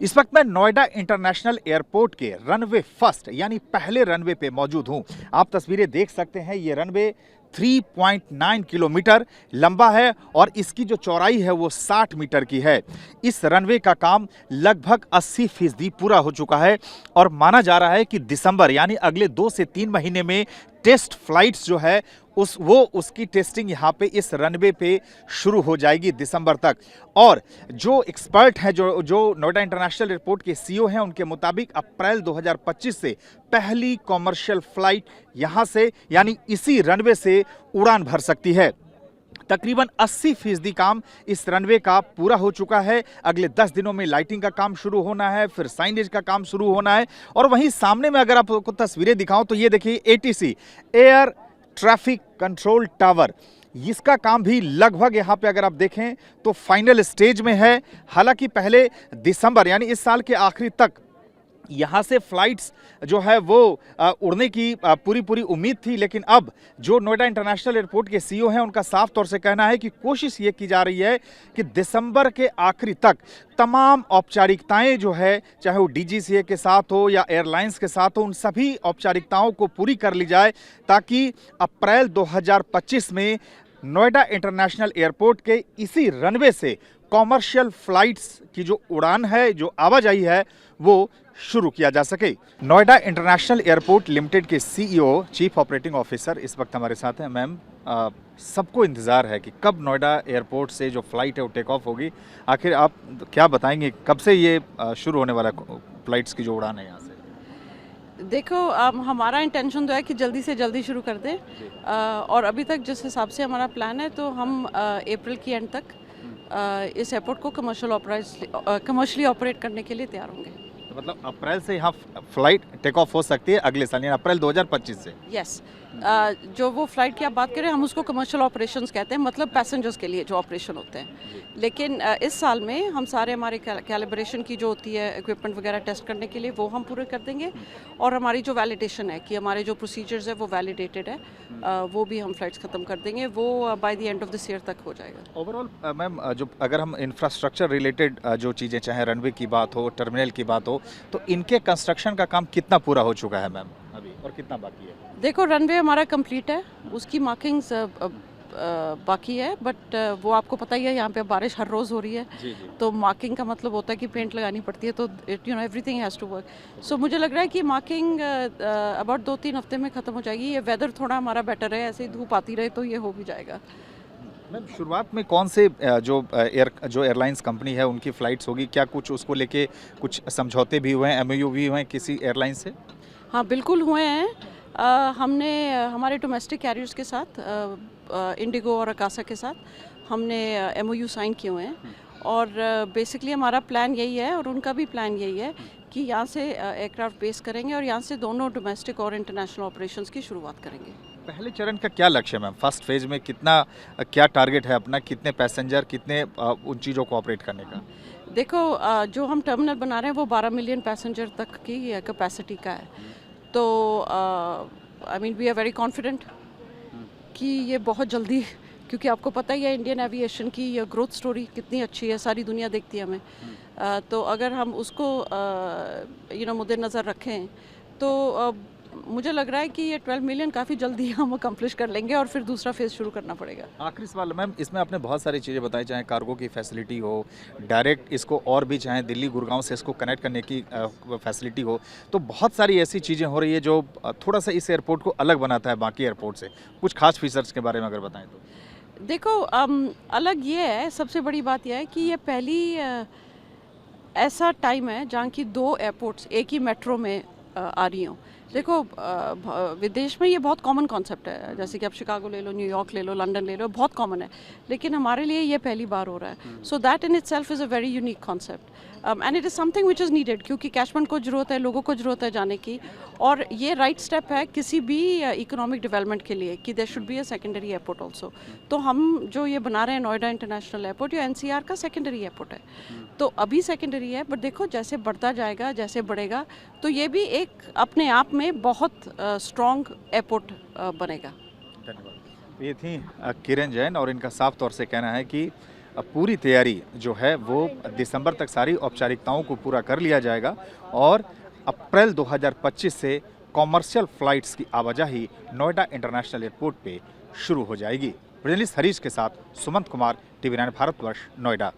इस वक्त मैं नोएडा इंटरनेशनल एयरपोर्ट के रनवे फर्स्ट यानी पहले रनवे पे मौजूद हूं। आप तस्वीरें देख सकते हैं, ये रनवे 3.9 किलोमीटर लंबा है और इसकी जो चौड़ाई है वो 60 मीटर की है। इस रनवे का काम लगभग 80% पूरा हो चुका है और माना जा रहा है कि दिसंबर यानी अगले 2 से 3 महीने में टेस्ट फ्लाइट्स जो है उसकी टेस्टिंग यहाँ पे इस रनवे पे शुरू हो जाएगी दिसंबर तक। और जो एक्सपर्ट हैं, जो नोएडा इंटरनेशनल एयरपोर्ट के सीईओ हैं, उनके मुताबिक अप्रैल 2025 से पहली कॉमर्शियल फ्लाइट यहाँ से यानी इसी रनवे से उड़ान भर सकती है। तकरीबन 80% काम इस रनवे का पूरा हो चुका है। अगले 10 दिनों में लाइटिंग का काम शुरू होना है, फिर साइनेज का काम शुरू होना है। और वहीं सामने में अगर आपको तस्वीरें दिखाऊं तो ये देखिए ATC air traffic control tower, इसका काम भी लगभग यहाँ पे अगर आप देखें तो फाइनल स्टेज में है। हालांकि पहले दिसंबर यानी इस साल के आखिरी तक यहाँ से फ्लाइट्स जो है वो उड़ने की पूरी उम्मीद थी, लेकिन अब जो नोएडा इंटरनेशनल एयरपोर्ट के सीईओ हैं उनका साफ तौर से कहना है कि कोशिश ये की जा रही है कि दिसंबर के आखिरी तक तमाम औपचारिकताएं जो है, चाहे वो डीजीसीए के साथ हो या एयरलाइंस के साथ हो, उन सभी औपचारिकताओं को पूरी कर ली जाए ताकि अप्रैल 2025 में नोएडा इंटरनेशनल एयरपोर्ट के इसी रनवे से कॉमर्शियल फ्लाइट्स की जो उड़ान है, जो आवाजाही है, वो शुरू किया जा सके। नोएडा इंटरनेशनल एयरपोर्ट लिमिटेड के सीईओ चीफ ऑपरेटिंग ऑफिसर इस वक्त हमारे साथ हैं। मैम, सबको इंतज़ार है कि कब नोएडा एयरपोर्ट से जो फ्लाइट है वो टेक ऑफ होगी। आखिर आप क्या बताएंगे, कब से ये शुरू होने वाला फ्लाइट्स की जो उड़ान है यहाँ से? देखो, हमारा इंटेंशन तो है कि जल्दी से जल्दी शुरू कर दें, और अभी तक जिस हिसाब से हमारा प्लान है तो हम अप्रैल की एंड तक इस एयरपोर्ट को कमर्शियली ऑपरेट करने के लिए तैयार होंगे। तो मतलब अप्रैल से यहाँ फ्लाइट टेक ऑफ हो सकती है अगले साल यानी अप्रैल 2025 से? यस। जो वो फ्लाइट की आप बात करें, हम उसको कमर्शियल ऑपरेशंस कहते हैं, मतलब पैसेंजर्स के लिए जो ऑपरेशन होते हैं। लेकिन इस साल में हम सारे हमारे कैलिब्रेशन की जो होती है इक्विपमेंट वगैरह टेस्ट करने के लिए वो हम पूरे कर देंगे, और हमारी जो वैलिडेशन है कि हमारे जो प्रोसीजर्स है वो वैलिडेटेड है, वो भी हम फ्लाइट्स ख़त्म कर देंगे। वो by the end of this year तक हो जाएगा। ओवरऑल मैम, जो अगर हम इंफ्रास्ट्रक्चर रिलेटेड जो चीज़ें, चाहे रनवे की बात हो, टर्मिनल की बात हो, तो इनके कंस्ट्रक्शन का काम कितना पूरा हो चुका है मैम अभी और कितना बाकी है? देखो, रनवे हमारा कंप्लीट है, उसकी मार्किंग्स बाकी है, बट वो आपको पता ही है यहाँ पे बारिश हर रोज़ हो रही है। जी जी। तो मार्किंग का मतलब होता है कि पेंट लगानी पड़ती है, तो एवरीथिंग हैज़ टू वर्क। सो मुझे लग रहा है कि मार्किंग अबाउट 2-3 हफ्ते में ख़त्म हो जाएगी। ये वेदर थोड़ा हमारा बेटर है, ऐसे ही धूप आती रहे तो ये हो भी जाएगा। मैम, शुरुआत में कौन से जो एयरलाइंस कंपनी है उनकी फ़्लाइट्स होगी, क्या कुछ उसको लेके कुछ समझौते भी हुए हैं, एमओयू भी हुए हैं किसी एयरलाइन से? हाँ, बिल्कुल हुए हैं। हमने हमारे डोमेस्टिक कैरियर्स के साथ, इंडिगो और अकासा के साथ हमने एमओयू साइन किए हुए हैं, और बेसिकली हमारा प्लान यही है और उनका भी प्लान यही है कि यहाँ से एयरक्राफ्ट बेस करेंगे और यहाँ से दोनों डोमेस्टिक और इंटरनेशनल ऑपरेशंस की शुरुआत करेंगे। पहले चरण का क्या लक्ष्य है मैम? फर्स्ट फेज में कितना, क्या टारगेट है अपना, कितने पैसेंजर, कितने उन चीज़ों को ऑपरेट करने का? देखो, जो हम टर्मिनल बना रहे हैं वो 12 मिलियन पैसेंजर तक की कैपेसिटी का है। तो I mean we are very confident कि ये बहुत जल्दी, क्योंकि आपको पता ही है इंडियन एविएशन की ग्रोथ स्टोरी कितनी अच्छी है, सारी दुनिया देखती है हमें। तो अगर हम उसको मद्देनज़र रखें तो मुझे लग रहा है कि ये 12 मिलियन काफ़ी जल्दी हम अकम्प्लिश कर लेंगे, और फिर दूसरा फेज़ शुरू करना पड़ेगा। आखिरी सवाल मैम, इसमें आपने बहुत सारी चीज़ें बताई, चाहे कार्गो की फैसिलिटी हो, डायरेक्ट इसको और भी चाहे दिल्ली गुड़गांव से इसको कनेक्ट करने की फैसिलिटी हो, तो बहुत सारी ऐसी चीज़ें हो रही है जो थोड़ा सा इस एयरपोर्ट को अलग बनाता है बाकी एयरपोर्ट से। कुछ खास फीचर्स के बारे में अगर बताएं तो? देखो, अलग ये है, सबसे बड़ी बात यह है कि ये पहली ऐसा टाइम है जहाँ की 2 एयरपोर्ट्स एक ही मेट्रो में आ रही हों। देखो, विदेश में ये बहुत कॉमन कॉन्सेप्ट है, जैसे कि आप शिकागो ले लो, न्यूयॉर्क ले लो, लंदन ले लो, बहुत कॉमन है, लेकिन हमारे लिए ये पहली बार हो रहा है। So that in itself is a very unique concept, and it is something which is needed, क्योंकि कैशमेंट को ज़रूरत है, लोगों को ज़रूरत है जाने की, और ये राइट स्टेप है किसी भी इकोनॉमिक डेवलपमेंट के लिए कि there should be a secondary airport also. तो हम जो ये बना रहे हैं नोएडा इंटरनेशनल एयरपोर्ट, ये एनसीआर का सेकेंडरी एयरपोर्ट है, तो अभी सेकेंडरी है, बट देखो जैसे बढ़ता जाएगा, जैसे बढ़ेगा, तो ये भी एक अपने आप में बहुत स्ट्रॉन्ग एयरपोर्ट बनेगा। धन्यवाद। ये थी किरण जैन, और इनका साफ तौर से कहना है कि पूरी तैयारी जो है वो दिसंबर तक सारी औपचारिकताओं को पूरा कर लिया जाएगा और अप्रैल 2025 से कॉमर्शियल फ्लाइट्स की आवाजाही नोएडा इंटरनेशनल एयरपोर्ट पे शुरू हो जाएगी। जर्नलिस्ट हरीश के साथ सुमंत कुमार, टीवी 9 भारतवर्ष, नोएडा।